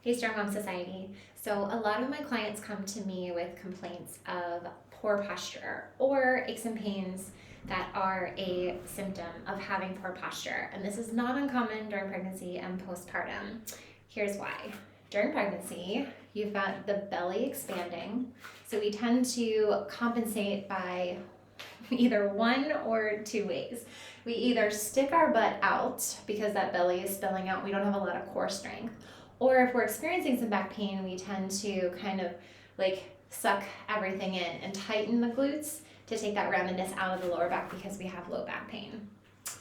Hey, Strong Mom Society. So a lot of my clients come to me with complaints of poor posture or aches and pains that are a symptom of having poor posture. And this is not uncommon during pregnancy and postpartum. Here's why. During pregnancy, you've got the belly expanding. So we tend to compensate by either one or two ways. We either stick our butt out because that belly is spilling out, we don't have a lot of core strength. Or if we're experiencing some back pain, we tend to kind of like suck everything in and tighten the glutes to take that roundedness out of the lower back because we have low back pain.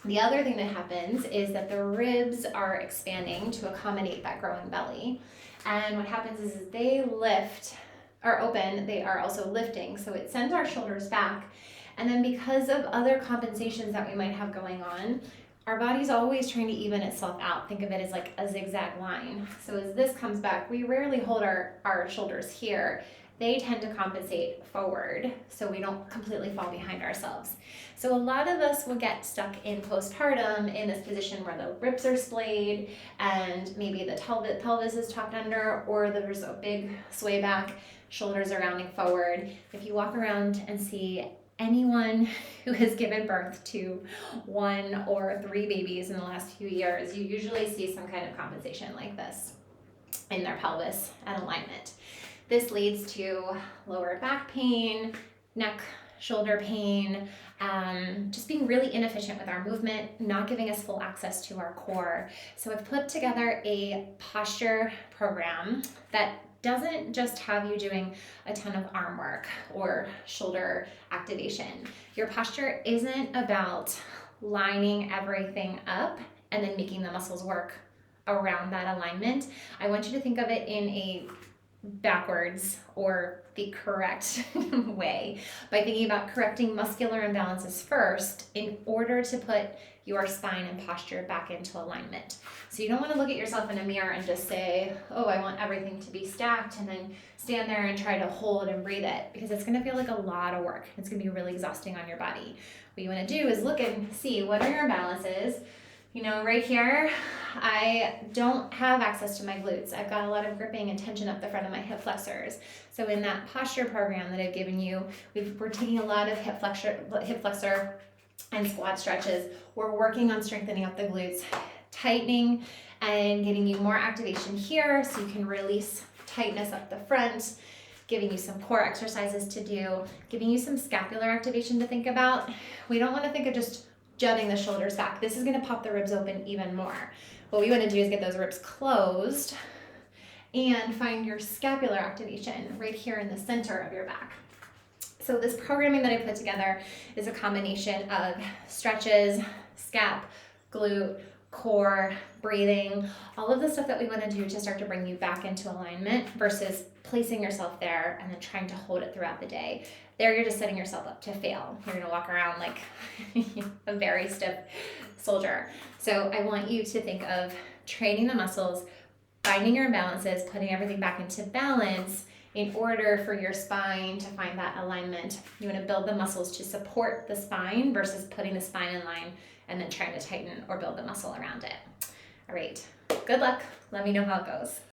The other thing that happens is that the ribs are expanding to accommodate that growing belly. And what happens is they lift, are open, they are also lifting. So it sends our shoulders back. And then because of other compensations that we might have going on, our body's always trying to even itself out. Think of it as like a zigzag line. So as this comes back, we rarely hold our shoulders here. They tend to compensate forward so we don't completely fall behind ourselves. So a lot of us will get stuck in postpartum in this position where the ribs are splayed and maybe the pelvis is tucked under, or there's a big sway back, shoulders are rounding forward. If you walk around and see anyone who has given birth to 1 or 3 babies in the last few years, you usually see some kind of compensation like this in their pelvis and alignment. This leads to lower back pain, neck, shoulder pain, just being really inefficient with our movement, not giving us full access to our core. So I've put together a posture program that doesn't just have you doing a ton of arm work or shoulder activation. Your posture isn't about lining everything up and then making the muscles work around that alignment. I want you to think of it in a backwards or the correct way by thinking about correcting muscular imbalances first in order to put your spine and posture back into alignment. So you don't want to look at yourself in a mirror and just say, oh, I want everything to be stacked, and then stand there and try to hold and breathe it, because it's going to feel like a lot of work. It's going to be really exhausting on your body. What you want to do is look and see what are your imbalances. You know, right here, I don't have access to my glutes. I've got a lot of gripping and tension up the front of my hip flexors. So in that posture program that I've given you, we're taking a lot of hip flexor and squat stretches. We're working on strengthening up the glutes, tightening and getting you more activation here so you can release tightness up the front, giving you some core exercises to do, giving you some scapular activation to think about. We don't want to think of just jutting the shoulders back. This is going to pop the ribs open even more. What we want to do is get those ribs closed and find your scapular activation right here in the center of your back. So this programming that I put together is a combination of stretches, scap, glute, core, breathing, all of the stuff that we want to do to start to bring you back into alignment versus placing yourself there and then trying to hold it throughout the day. There you're just setting yourself up to fail. You're going to walk around like a very stiff soldier. So I want you to think of training the muscles, finding your imbalances, putting everything back into balance in order for your spine to find that alignment. You want to build the muscles to support the spine versus putting the spine in line and then trying to tighten or build the muscle around it. All right, good luck. Let me know how it goes.